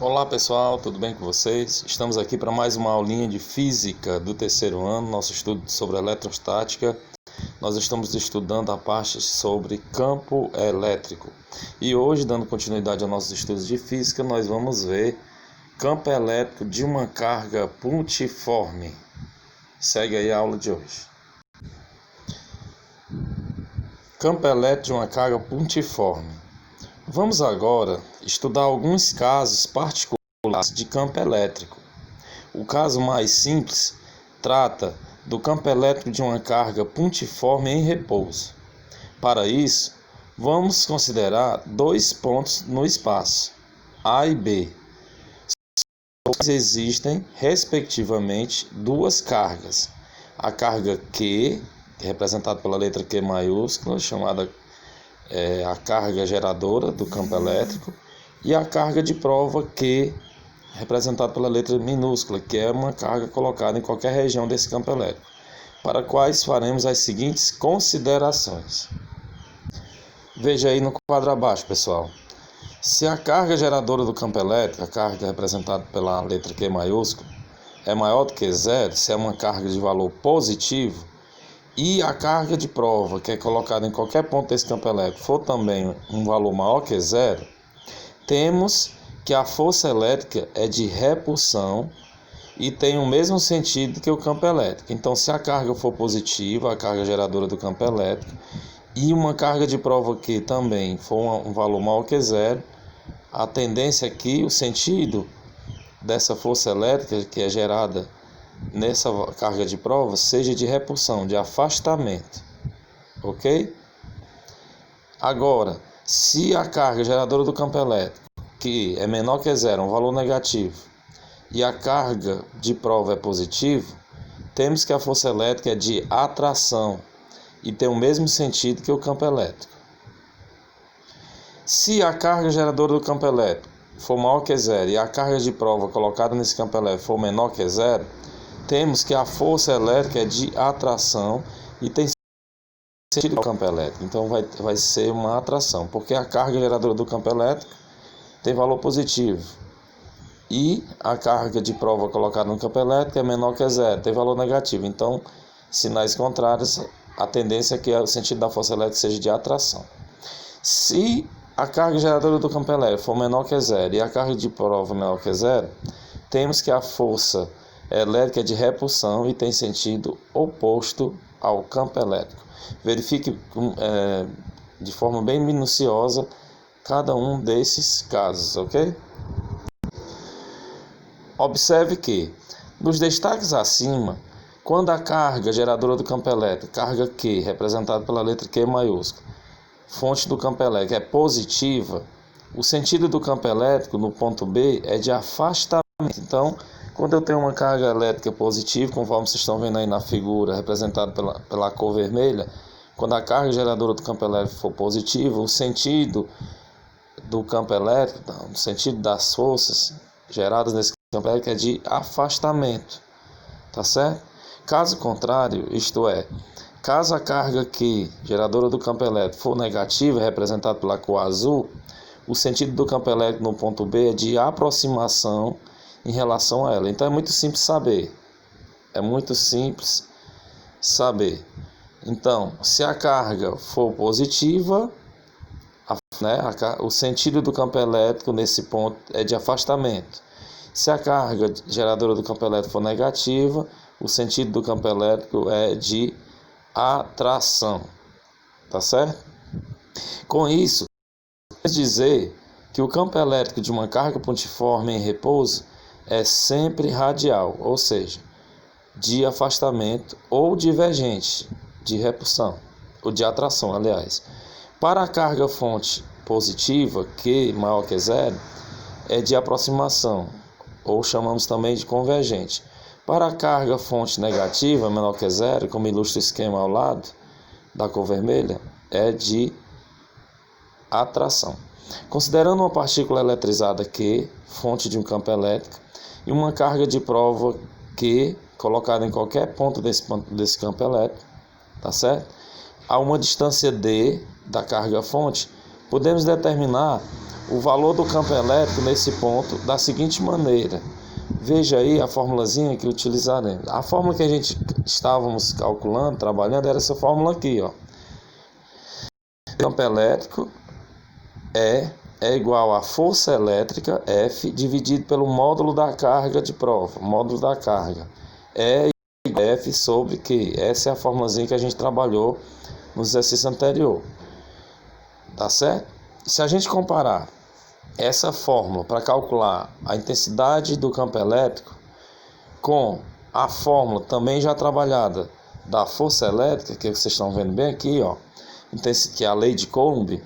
Olá pessoal, tudo bem com vocês? Estamos aqui para mais uma aulinha de física do terceiro ano, nosso estudo sobre eletrostática. Nós estamos estudando a parte sobre campo elétrico. E hoje, dando continuidade aos nossos estudos de física, nós vamos ver campo elétrico de uma carga pontiforme. Segue aí a aula de hoje. Campo elétrico de uma carga pontiforme. Vamos agora estudar alguns casos particulares de campo elétrico. O caso mais simples trata do campo elétrico de uma carga pontiforme em repouso. Para isso, vamos considerar dois pontos no espaço, A e B. Existem, respectivamente, duas cargas. A carga Q, representada pela letra Q maiúscula, chamada a carga geradora do campo elétrico, e a carga de prova Q, representada pela letra minúscula, que é uma carga colocada em qualquer região desse campo elétrico, para quais faremos as seguintes considerações. Veja aí no quadro abaixo, pessoal. Se a carga geradora do campo elétrico, a carga representada pela letra Q maiúscula, é maior do que zero, se é uma carga de valor positivo, e a carga de prova, que é colocada em qualquer ponto desse campo elétrico, for também um valor maior que zero, temos que a força elétrica é de repulsão e tem o mesmo sentido que o campo elétrico. Então, se a carga for positiva, a carga geradora do campo elétrico, e uma carga de prova que também for um valor maior que zero, a tendência é que o sentido dessa força elétrica que é gerada nessa carga de prova seja de repulsão, de afastamento, ok? Agora, se a carga geradora do campo elétrico, que é menor que zero, um valor negativo, e a carga de prova é positiva, temos que a força elétrica é de atração e tem o mesmo sentido que o campo elétrico. Se a carga geradora do campo elétrico for maior que zero e a carga de prova colocada nesse campo elétrico for menor que zero, temos que a força elétrica é de atração e tem sentido do campo elétrico. Então vai ser uma atração, porque a carga geradora do campo elétrico tem valor positivo e a carga de prova colocada no campo elétrico é menor que zero, tem valor negativo. Então, sinais contrários, a tendência é que o sentido da força elétrica seja de atração. Se a carga geradora do campo elétrico for menor que zero e a carga de prova menor que zero, temos que a força elétrica é de repulsão e tem sentido oposto ao campo elétrico. Verifique de forma bem minuciosa cada um desses casos, ok? Observe que, nos destaques acima, quando a carga geradora do campo elétrico, carga Q, representada pela letra Q maiúscula, fonte do campo elétrico, é positiva, o sentido do campo elétrico no ponto B é de afastamento. Então, quando eu tenho uma carga elétrica positiva, conforme vocês estão vendo aí na figura, representada pela cor vermelha, quando a carga geradora do campo elétrico for positiva, o sentido do campo elétrico, o sentido das forças geradas nesse campo elétrico é de afastamento, tá certo? Caso contrário, isto é, caso a carga Q, geradora do campo elétrico, for negativa, representada pela cor azul, o sentido do campo elétrico no ponto B é de aproximação em relação a ela. Então é muito simples saber. Então, se a carga for positiva, o sentido do campo elétrico nesse ponto é de afastamento. Se a carga geradora do campo elétrico for negativa, o sentido do campo elétrico é de atração. Tá certo? Com isso, quer dizer que o campo elétrico de uma carga pontiforme em repouso é sempre radial, ou seja, de afastamento ou divergente, de repulsão, ou de atração, aliás. Para a carga fonte positiva, Q maior que zero, é de aproximação, ou chamamos também de convergente. Para a carga fonte negativa, menor que zero, como ilustra o esquema ao lado, da cor vermelha, é de atração. Considerando uma partícula eletrizada Q, fonte de um campo elétrico, e uma carga de prova Q, colocada em qualquer ponto desse campo elétrico, tá certo? A uma distância D da carga fonte, podemos determinar o valor do campo elétrico nesse ponto da seguinte maneira. Veja aí a formulazinha que utilizaremos. A fórmula que a gente estávamos calculando, trabalhando, era essa fórmula aqui, ó. O campo elétrico é igual à força elétrica, F, dividido pelo módulo da carga de prova. Módulo da carga é igual a F sobre Q. Essa é a formulazinha que a gente trabalhou no exercício anterior. Tá certo? Se a gente comparar essa fórmula para calcular a intensidade do campo elétrico com a fórmula também já trabalhada da força elétrica, que vocês estão vendo bem aqui, ó, que é a lei de Coulomb,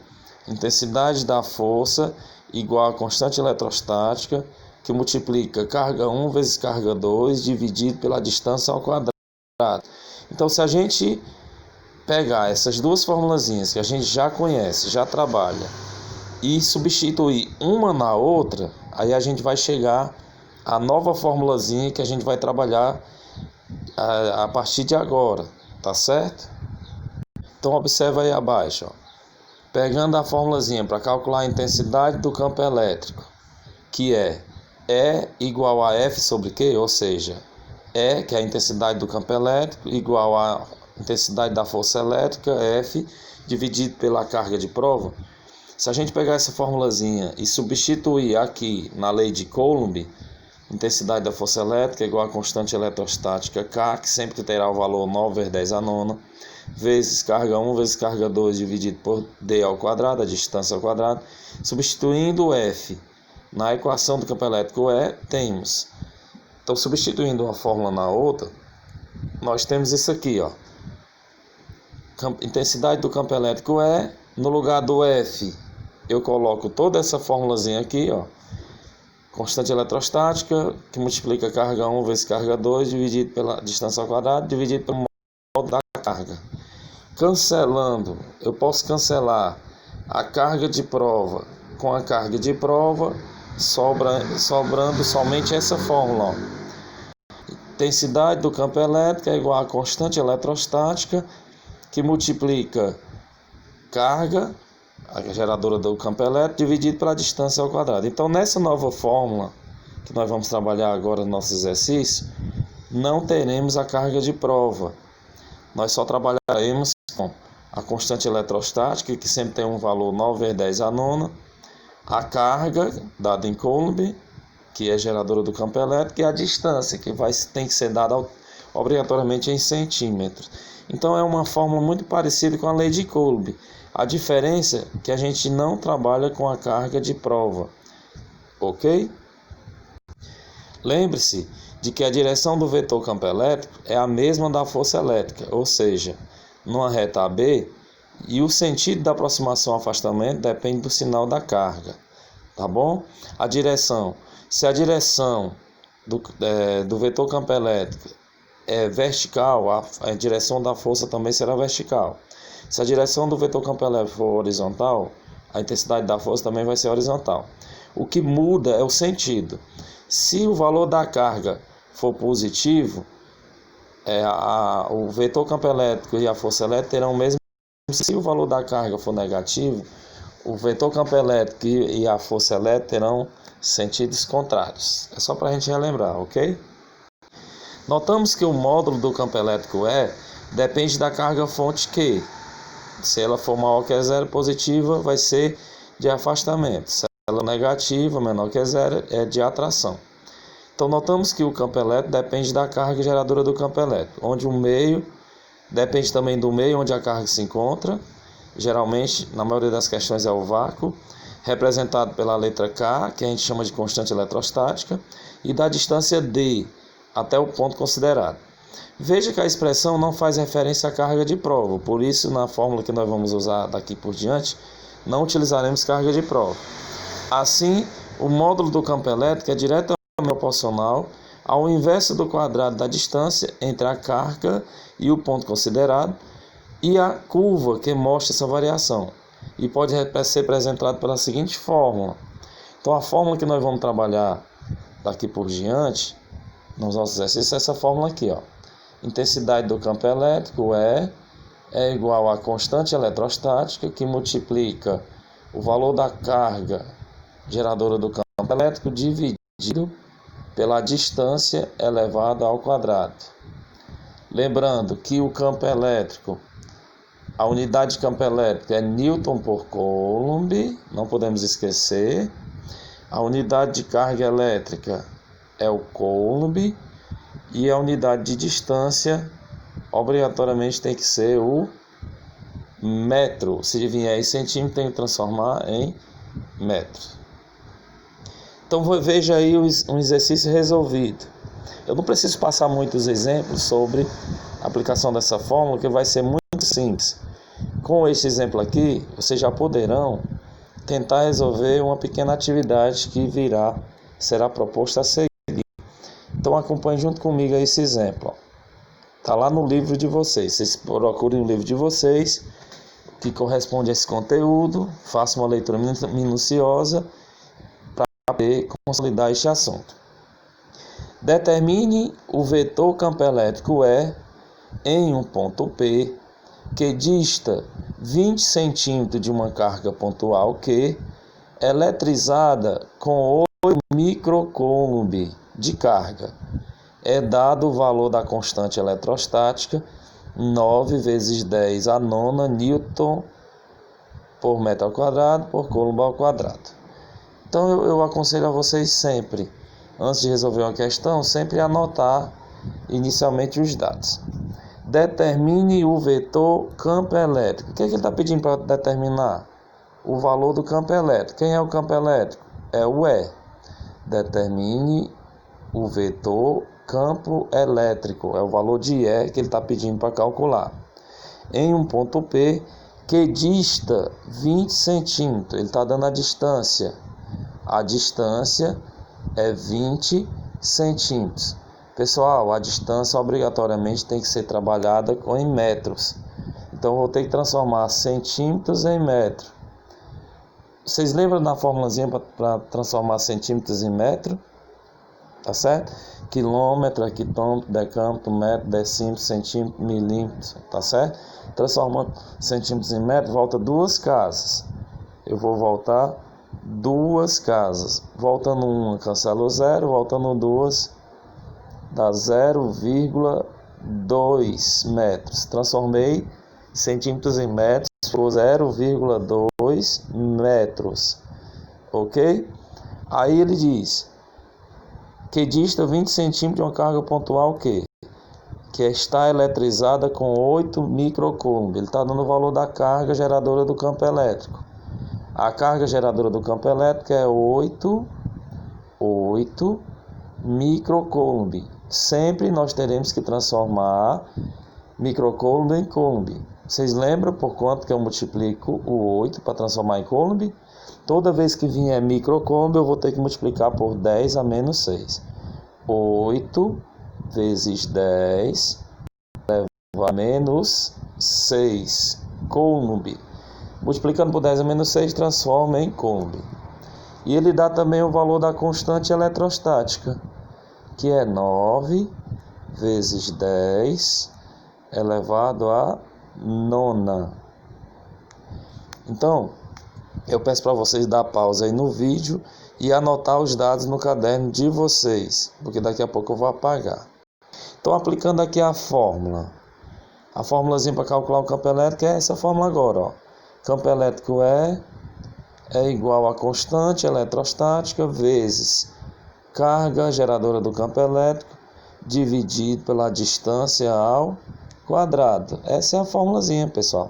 intensidade da força igual a constante eletrostática, que multiplica carga 1 vezes carga 2 dividido pela distância ao quadrado. Então, se a gente pegar essas duas formulazinhas que a gente já conhece, já trabalha, e substituir uma na outra, aí a gente vai chegar à nova formulazinha que a gente vai trabalhar a partir de agora, tá certo? Então observa aí abaixo, ó. Pegando a formulazinha para calcular a intensidade do campo elétrico, que é E igual a F sobre Q, ou seja, E, que é a intensidade do campo elétrico, igual a intensidade da força elétrica, F, dividido pela carga de prova. Se a gente pegar essa formulazinha e substituir aqui na lei de Coulomb, intensidade da força elétrica é igual a constante eletrostática K, que sempre terá o valor 9 vezes 10 a nona, vezes carga 1 vezes carga 2 dividido por D ao quadrado, a distância ao quadrado. Substituindo o F na equação do campo elétrico E, temos. Então, substituindo uma fórmula na outra, nós temos isso aqui, ó. Intensidade do campo elétrico E, no lugar do F, eu coloco toda essa formulazinha aqui, ó. Constante eletrostática, que multiplica carga 1 vezes carga 2, dividido pela distância ao quadrado, dividido pelo módulo da carga. Cancelando, eu posso cancelar a carga de prova com a carga de prova, sobrando somente essa fórmula, ó. Intensidade do campo elétrico é igual a constante eletrostática, que multiplica carga, a geradora do campo elétrico, dividido pela distância ao quadrado. Então, nessa nova fórmula que nós vamos trabalhar agora no nosso exercício, não teremos a carga de prova. Nós só trabalharemos com a constante eletrostática, que sempre tem um valor 9 vezes 10 a nona, a carga dada em Coulomb, que é geradora do campo elétrico, e a distância, que tem que ser dada obrigatoriamente em centímetros. Então, é uma fórmula muito parecida com a lei de Coulomb. A diferença é que a gente não trabalha com a carga de prova, ok? Lembre-se de que a direção do vetor campo elétrico é a mesma da força elétrica, ou seja, numa reta AB, e o sentido da aproximação ao afastamento depende do sinal da carga, tá bom? Se a direção do vetor campo elétrico é vertical, a direção da força também será vertical. Se a direção do vetor campo elétrico for horizontal, a intensidade da força também vai ser horizontal. O que muda é o sentido. Se o valor da carga for positivo, o vetor campo elétrico e a força elétrica terão o mesmo. Se o valor da carga for negativo, o vetor campo elétrico e a força elétrica terão sentidos contrários. É só para a gente relembrar, ok? Notamos que o módulo do campo elétrico E depende da carga fonte Q. Se ela for maior que zero, positiva, vai ser de afastamento. Se ela é negativa, menor que zero, é de atração. Então, notamos que o campo elétrico depende da carga geradora do campo elétrico, onde o meio depende também do meio onde a carga se encontra. Geralmente, na maioria das questões, é o vácuo, representado pela letra K, que a gente chama de constante eletrostática, e da distância D até o ponto considerado. Veja que a expressão não faz referência à carga de prova, por isso, na fórmula que nós vamos usar daqui por diante, não utilizaremos carga de prova. Assim, o módulo do campo elétrico é diretamente proporcional ao inverso do quadrado da distância entre a carga e o ponto considerado e a curva que mostra essa variação. E pode ser representado pela seguinte fórmula. Então, a fórmula que nós vamos trabalhar daqui por diante, nos nossos exercícios, é essa fórmula aqui, ó. Intensidade do campo elétrico é igual a constante eletrostática, que multiplica o valor da carga geradora do campo elétrico dividido pela distância elevada ao quadrado. Lembrando que o campo elétrico, a unidade de campo elétrico é Newton por Coulomb, não podemos esquecer. A unidade de carga elétrica é o Coulomb e a unidade de distância obrigatoriamente tem que ser o metro. Se vier em centímetro, tem que transformar em metro. Então veja aí um exercício resolvido. Eu não preciso passar muitos exemplos sobre a aplicação dessa fórmula, que vai ser muito simples. Com este exemplo aqui, vocês já poderão tentar resolver uma pequena atividade que será proposta a seguir. Então acompanhe junto comigo esse exemplo. Está lá no livro de vocês. Vocês procurem o livro de vocês, que corresponde a esse conteúdo, façam uma leitura minuciosa para poder consolidar este assunto. Determine o vetor campo elétrico E em um ponto P que dista 20 centímetros de uma carga pontual Q, eletrizada com 8 microcoulomb de carga. É dado o valor da constante eletrostática 9 vezes 10 a nona Newton por metro ao quadrado por Coulomb ao quadrado. Então eu aconselho a vocês sempre, antes de resolver uma questão, sempre anotar inicialmente os dados. Determine o vetor campo elétrico. O que ele está pedindo para determinar? O valor do campo elétrico. Quem é o campo elétrico? É o E. Determine o vetor campo elétrico. É o valor de E que ele está pedindo para calcular. Em um ponto P que dista 20 centímetros. Ele está dando a distância. A distância é 20 centímetros. Pessoal, a distância obrigatoriamente tem que ser trabalhada em metros. Então, eu vou ter que transformar centímetros em metro. Vocês lembram da formulazinha para transformar centímetros em metro? Tá certo? Quilômetro, hectômetro, decâmetro, metro, decímetro, centímetro, milímetro. Tá certo? Transformando centímetros em metro, volta duas casas. Eu vou voltar duas casas. Voltando uma, cancelo zero. Voltando duas, dá 0,2 metros. Transformei centímetros em metros por 0,2 metros. Ok? Aí ele diz que dista 20 centímetros de uma carga pontual que está eletrizada com 8 microcoulomb. Ele está dando o valor da carga geradora do campo elétrico. A carga geradora do campo elétrico é 8 microcoulomb. Sempre nós teremos que transformar microcoulomb em coulomb. Vocês lembram por quanto que eu multiplico o 8 para transformar em coulomb? Toda vez que vier microcoulomb, eu vou ter que multiplicar por 10 a menos 6. 8 vezes 10 elevado a menos 6 coulomb. Multiplicando por 10 a menos 6, transforma em coulomb. E ele dá também o valor da constante eletrostática, que é 9 vezes 10 elevado a nona. Então, eu peço para vocês dar pausa aí no vídeo e anotar os dados no caderno de vocês, porque daqui a pouco eu vou apagar. Então, aplicando aqui a fórmula. A fórmulazinha para calcular o campo elétrico é essa fórmula agora, ó. Campo elétrico é igual a constante eletrostática vezes carga geradora do campo elétrico dividido pela distância ao quadrado. Essa é a formulazinha, pessoal.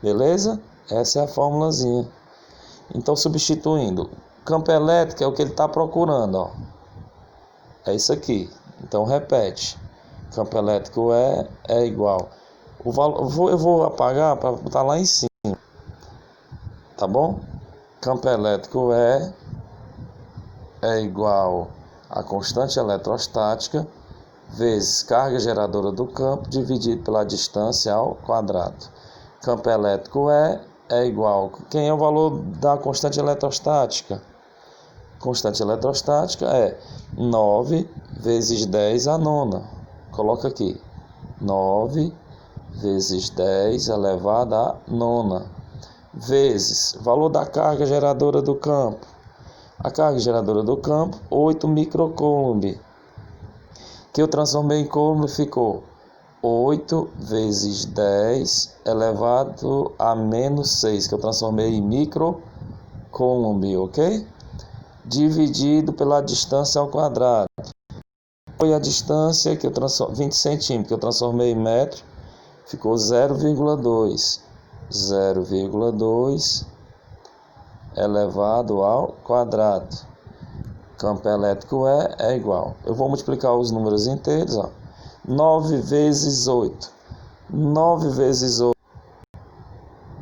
Beleza? Essa é a formulazinha. Então, substituindo, campo elétrico é o que ele está procurando, ó. É isso aqui. Então, repete. Campo elétrico é igual. O valor, eu vou apagar para botar lá em cima. Tá bom? Campo elétrico é igual a constante eletrostática vezes carga geradora do campo dividido pela distância ao quadrado. Campo elétrico é igual. Quem é o valor da constante eletrostática? Constante eletrostática é 9 vezes 10 a nona. Coloca aqui. 9 vezes 10 elevado a nona. Vezes valor da carga geradora do campo. A carga geradora do campo, 8 microcoulomb, que eu transformei em coulomb, ficou 8 vezes 10 elevado a menos 6, que eu transformei em microcoulomb, ok? Dividido pela distância ao quadrado. Foi a distância que eu transformei, 20 centímetros, que eu transformei em metro, ficou 0,2. 0,2 elevado ao quadrado. Campo elétrico é igual. Eu vou multiplicar os números inteiros, ó. 9 vezes 8. 9 vezes 8.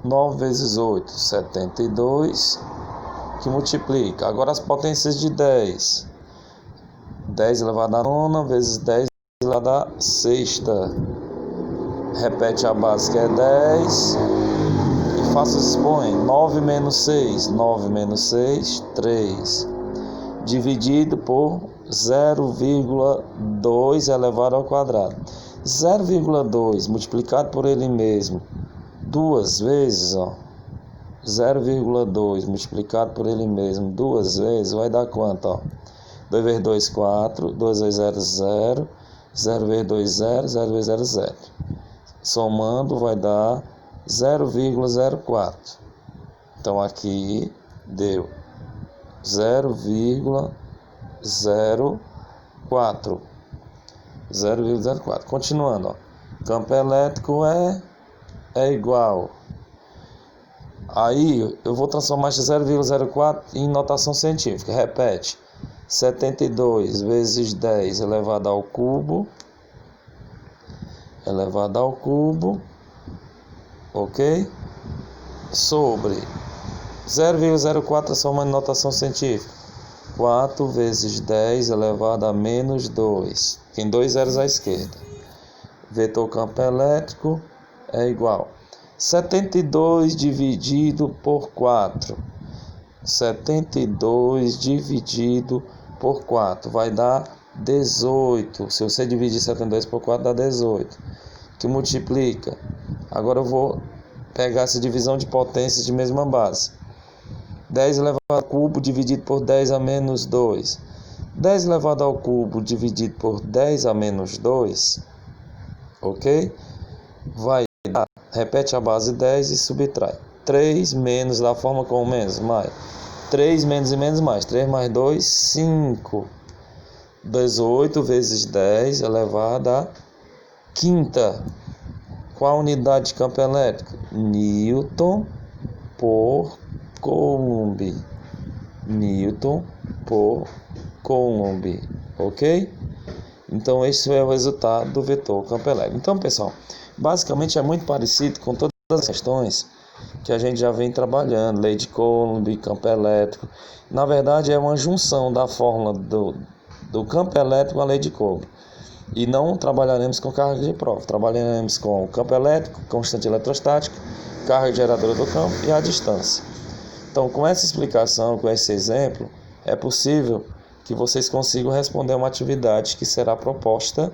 9 vezes 8, 72, que multiplica. Agora as potências de 10. 10 elevado a nona vezes 10 elevado a sexta. Repete a base, que é 10. E faça os expoentes. 9 menos 6. 9 menos 6, 3. Dividido por 0,2 elevado ao quadrado. 0,2 multiplicado por ele mesmo duas vezes, ó. 0,2 multiplicado por ele mesmo duas vezes vai dar quanto, ó? 2 vezes 2, 4. 2 vezes 0, 0. 0 vezes 2, 0. 0 vezes 0, 0. Somando vai dar 0,04. Então aqui deu 0,04. 0,04. Continuando, ó. Campo elétrico é igual. Aí eu vou transformar esse 0,04 em notação científica. Repete. 72 vezes 10 elevado ao cubo. Elevado ao cubo. Ok? Sobre 0,04 transformando em notação científica. 4 vezes 10 elevado a menos 2. Tem 2 zeros à esquerda. Vetor campo elétrico é igual. 72 dividido por 4. 72 dividido por 4 vai dar 18. Se você dividir 72 por 4 dá 18. Que multiplica. Agora eu vou pegar essa divisão de potências de mesma base. 10 elevado ao cubo dividido por 10 a menos 2. 10 elevado ao cubo dividido por 10 a menos 2. Ok? Vai dar. Repete a base 10 e subtrai. 3 menos da forma com menos, mais. 3 menos e menos mais. 3 mais 2, 5. 18 vezes 10 elevado à quinta. Qual a unidade de campo elétrico? Newton por Coulomb. Newton por Coulomb. Ok? Então esse é o resultado do vetor campo elétrico. Então, pessoal, basicamente é muito parecido com todas as questões que a gente já vem trabalhando. Lei de Coulomb, campo elétrico. Na verdade é uma junção da fórmula do campo elétrico com a lei de Coulomb. E não trabalharemos com carga de prova. Trabalharemos com o campo elétrico, constante eletrostática, carga geradora do campo e a distância. Então, com essa explicação, com esse exemplo, é possível que vocês consigam responder uma atividade que será proposta,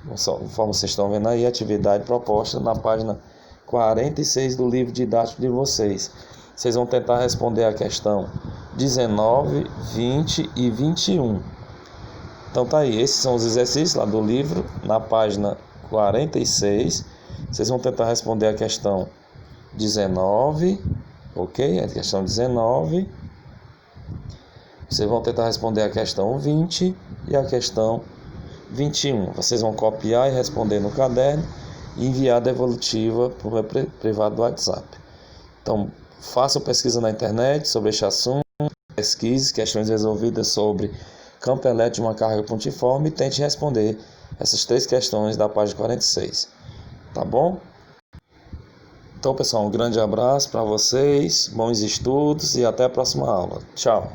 conforme vocês estão vendo aí, atividade proposta na página 46 do livro didático de vocês. Vocês vão tentar responder a questão 19, 20 e 21. Então tá aí, esses são os exercícios lá do livro, na página 46. Vocês vão tentar responder a questão 19, ok? A questão 19. Vocês vão tentar responder a questão 20 e a questão 21. Vocês vão copiar e responder no caderno e enviar a devolutiva para o meu privado do WhatsApp. Então, façam pesquisa na internet sobre este assunto, pesquise questões resolvidas sobre campo elétrico de uma carga pontiforme e tente responder essas 3 questões da página 46. Tá bom? Então, pessoal, um grande abraço para vocês, bons estudos e até a próxima aula. Tchau!